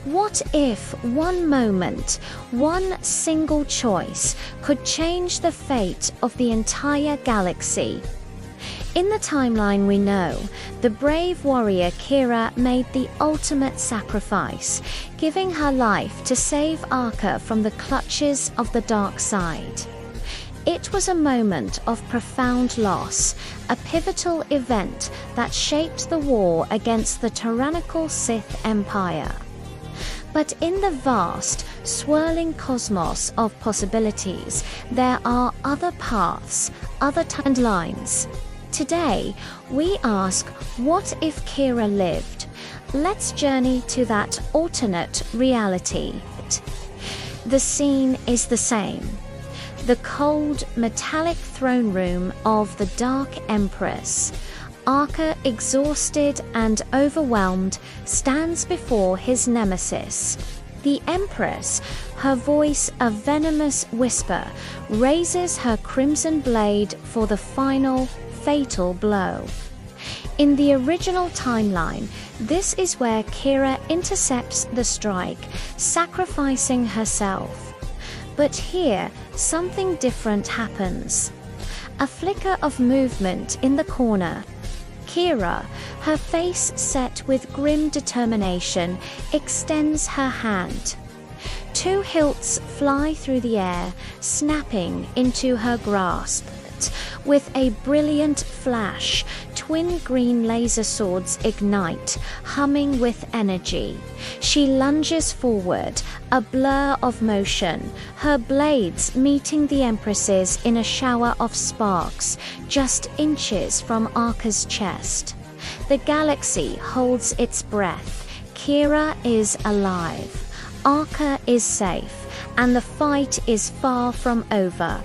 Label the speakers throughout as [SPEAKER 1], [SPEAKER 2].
[SPEAKER 1] What if one moment, one single choice, could change the fate of the entire galaxy? In the timeline we know, the brave warrior Keria made the ultimate sacrifice, giving her life to save Arka from the clutches of the dark side. It was a moment of profound loss, a pivotal event that shaped the war against the tyrannical Sith Empire. But in the vast, swirling cosmos of possibilities, there are other paths, other timelines. Today, we ask, what if Keria lived? Let's journey to that alternate reality. The scene is the same. The cold, metallic throne room of the Dark Empress. Arka, exhausted and overwhelmed, stands before his nemesis. The Empress, her voice a venomous whisper, raises her crimson blade for the final, fatal blow. In the original timeline, this is where Keria intercepts the strike, sacrificing herself. But here, something different happens. A flicker of movement in the corner. Keria, her face set with grim determination, extends her hand. Two hilts fly through the air, snapping into her grasp. With a brilliant flash, twin green laser swords ignite, humming with energy. She lunges forward, a blur of motion, her blades meeting the Empress's in a shower of sparks, just inches from Arka's chest. The galaxy holds its breath. Keria is alive. Arka is safe, and the fight is far from over.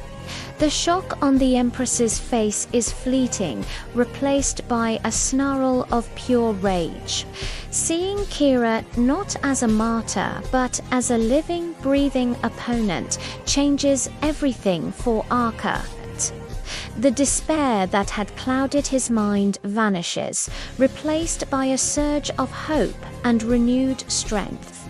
[SPEAKER 1] The shock on the Empress's face is fleeting, replaced by a snarl of pure rage. Seeing Keria not as a martyr, but as a living, breathing opponent changes everything for Arka. The despair that had clouded his mind vanishes, replaced by a surge of hope and renewed strength.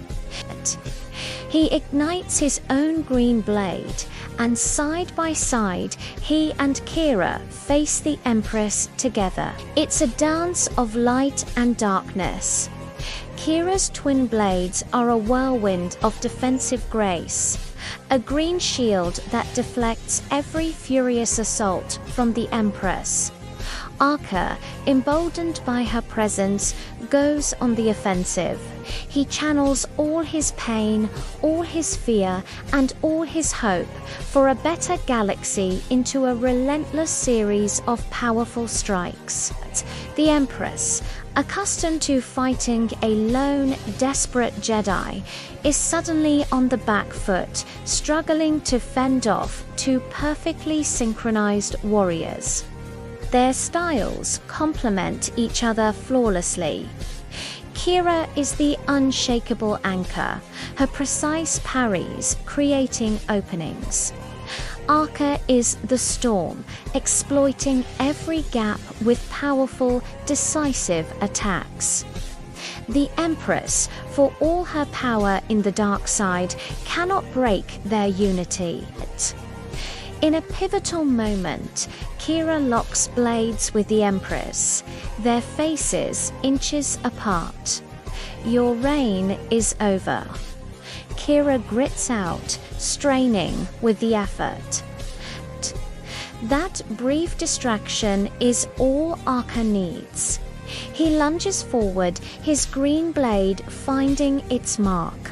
[SPEAKER 1] He ignites his own green blade, and side by side, he and Keria face the Empress together. It's a dance of light and darkness. Keria's twin blades are a whirlwind of defensive grace, a green shield that deflects every furious assault from the Empress. Arka, emboldened by her presence, goes on the offensive. He channels all his pain, all his fear, and all his hope for a better galaxy into a relentless series of powerful strikes. The Empress, accustomed to fighting a lone, desperate Jedi, is suddenly on the back foot, struggling to fend off two perfectly synchronized warriors. Their styles complement each other flawlessly. Keria is the unshakable anchor, her precise parries creating openings. Arka is the storm, exploiting every gap with powerful, decisive attacks. The Empress, for all her power in the dark side, cannot break their unity. In a pivotal moment, Keria locks blades with the Empress, their faces inches apart. Your reign is over. Keria grits out, straining with the effort. That brief distraction is all Arka needs. He lunges forward, his green blade finding its mark.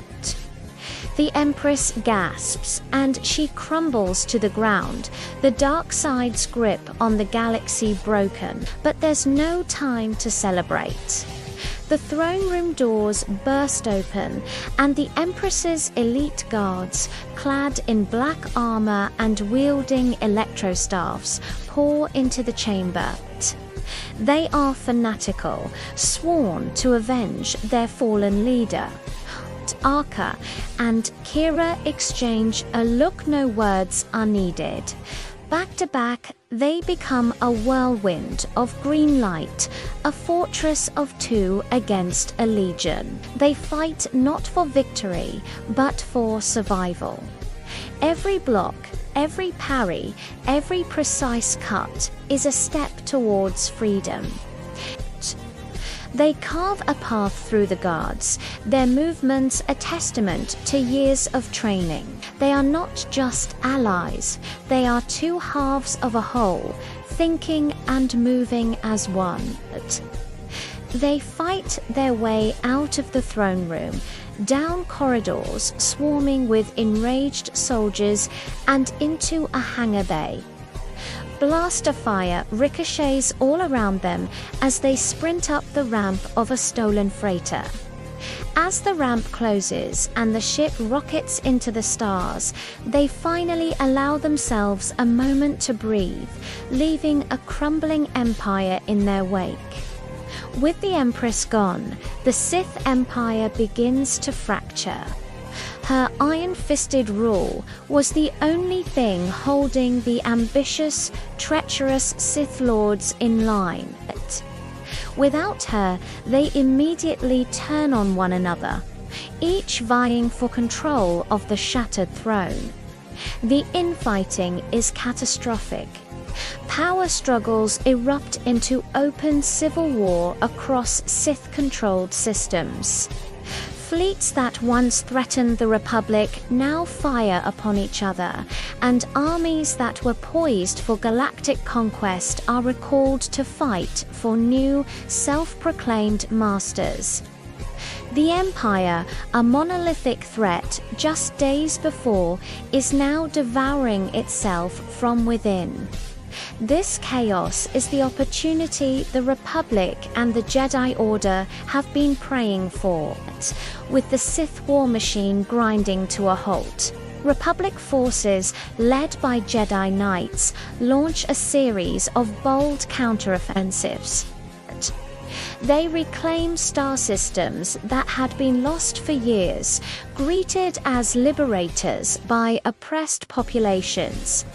[SPEAKER 1] The Empress gasps, and she crumbles to the ground, the dark side's grip on the galaxy broken. But there's no time to celebrate. The throne room doors burst open, and the Empress's elite guards, clad in black armor and wielding electrostaffs, pour into the chamber. They are fanatical, sworn to avenge their fallen leader. Arka and Keria exchange a look no words are needed. Back to back, they become a whirlwind of green light, a fortress of two against a legion. They fight not for victory, but for survival. Every block, every parry, every precise cut is a step towards freedom. They carve a path through the guards, their movements a testament to years of training. They are not just allies, they are two halves of a whole, thinking and moving as one. They fight their way out of the throne room, down corridors swarming with enraged soldiers, and into a hangar bay. Blaster fire ricochets all around them as they sprint up the ramp of a stolen freighter. As the ramp closes and the ship rockets into the stars, they finally allow themselves a moment to breathe, leaving a crumbling empire in their wake. With the Empress gone, the Sith Empire begins to fracture. Her iron-fisted rule was the only thing holding the ambitious, treacherous Sith Lords in line. Without her, they immediately turn on one another, each vying for control of the shattered throne. The infighting is catastrophic. Power struggles erupt into open civil war across Sith-controlled systems. Fleets that once threatened the Republic now fire upon each other, and armies that were poised for galactic conquest are recalled to fight for new, self-proclaimed masters. The Empire, a monolithic threat just days before, is now devouring itself from within. This chaos is the opportunity the Republic and the Jedi Order have been praying for, with the Sith war machine grinding to a halt. Republic forces, led by Jedi Knights, launch a series of bold counteroffensives. They reclaim star systems that had been lost for years, greeted as liberators by oppressed populations.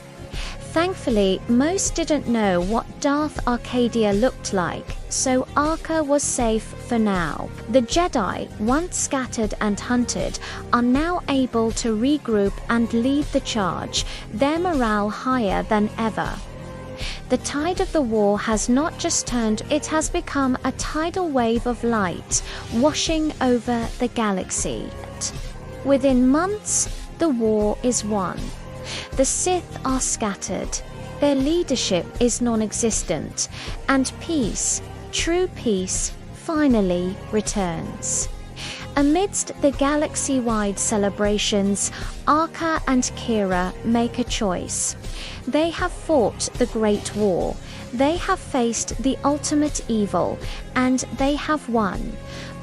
[SPEAKER 1] Thankfully, most didn't know what Darth Arcadia looked like, so Arca was safe for now. The Jedi, once scattered and hunted, are now able to regroup and lead the charge, their morale higher than ever. The tide of the war has not just turned, it has become a tidal wave of light, washing over the galaxy. Within months, the war is won. The Sith are scattered, their leadership is non-existent, and peace, true peace, finally returns. Amidst the galaxy-wide celebrations, Arca and Keria make a choice. They have fought the Great War, they have faced the ultimate evil, and they have won.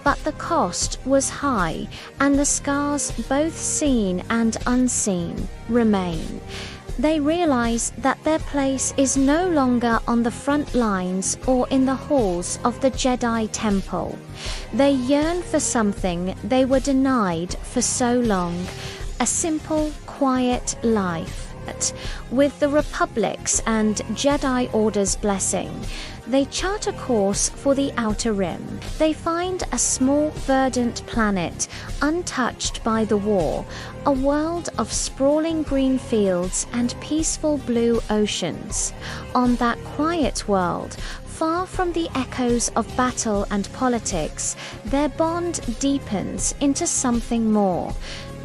[SPEAKER 1] But the cost was high, and the scars, both seen and unseen, remain. They realize that their place is no longer on the front lines or in the halls of the Jedi Temple. They yearn for something they were denied for so long, a simple, quiet life. With the Republic's and Jedi Order's blessing, they chart a course for the Outer Rim. They find a small, verdant planet, untouched by the war, a world of sprawling green fields and peaceful blue oceans. On that quiet world, far from the echoes of battle and politics, their bond deepens into something more.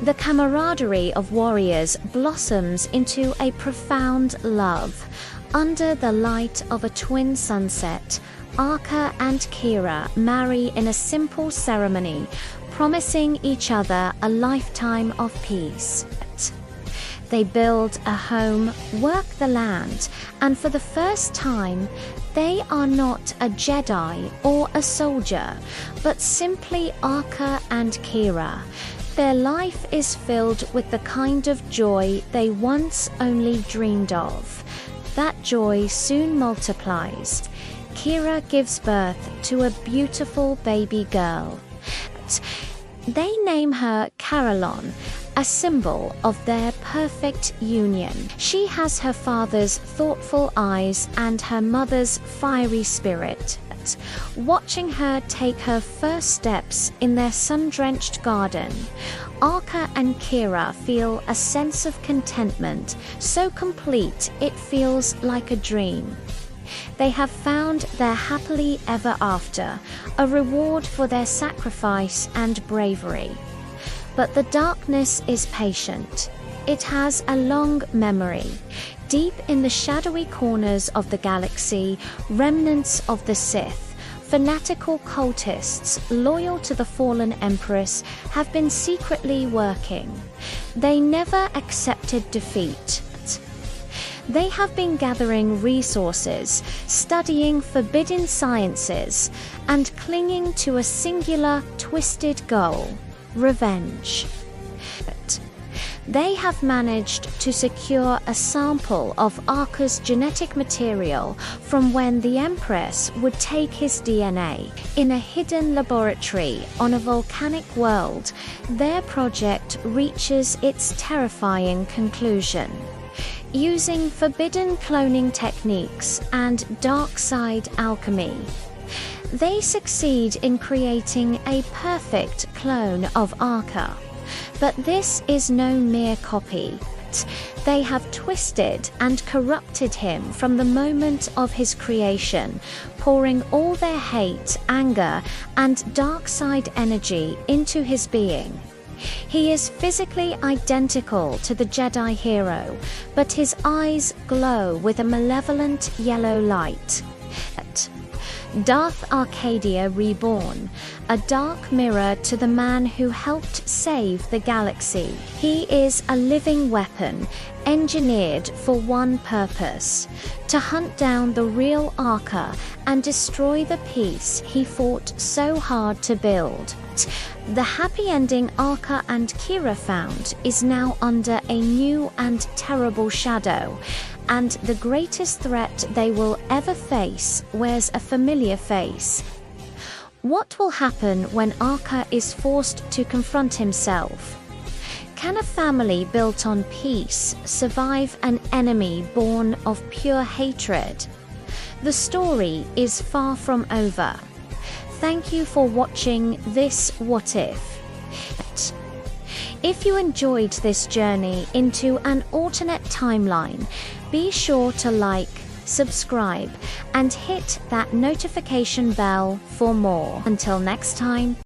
[SPEAKER 1] The camaraderie of warriors blossoms into a profound love. Under the light of a twin sunset, Arca and Keria marry in a simple ceremony, promising each other a lifetime of peace. They build a home, work the land, and for the first time, they are not a Jedi or a soldier, but simply Arca and Keria. Their life is filled with the kind of joy they once only dreamed of. That joy soon multiplies. Keria gives birth to a beautiful baby girl. They name her Carillon, a symbol of their perfect union. She has her father's thoughtful eyes and her mother's fiery spirit. Watching her take her first steps in their sun-drenched garden, Arka and Keria feel a sense of contentment, so complete it feels like a dream. They have found their happily ever after, a reward for their sacrifice and bravery. But the darkness is patient. It has a long memory. Deep in the shadowy corners of the galaxy, remnants of the Sith, fanatical cultists loyal to the fallen Empress, have been secretly working. They never accepted defeat. They have been gathering resources, studying forbidden sciences, and clinging to a singular, twisted goal: revenge. They have managed to secure a sample of Arka's genetic material from when the Empress would take his DNA. In a hidden laboratory on a volcanic world, their project reaches its terrifying conclusion. Using forbidden cloning techniques and dark side alchemy, they succeed in creating a perfect clone of Arka. But this is no mere copy. They have twisted and corrupted him from the moment of his creation, pouring all their hate, anger, and dark side energy into his being. He is physically identical to the Jedi hero, but his eyes glow with a malevolent yellow light. Darth Arcadia Reborn, a dark mirror to the man who helped save the galaxy. He is a living weapon, engineered for one purpose: to hunt down the real Arka and destroy the peace he fought so hard to build. The happy ending Arka and Keria found is now under a new and terrible shadow, and the greatest threat they will ever face wears a familiar face. What will happen when Arka is forced to confront himself? Can a family built on peace survive an enemy born of pure hatred? The story is far from over. Thank you for watching this What If. If you enjoyed this journey into an alternate timeline, be sure to like, subscribe, and hit that notification bell for more. Until next time.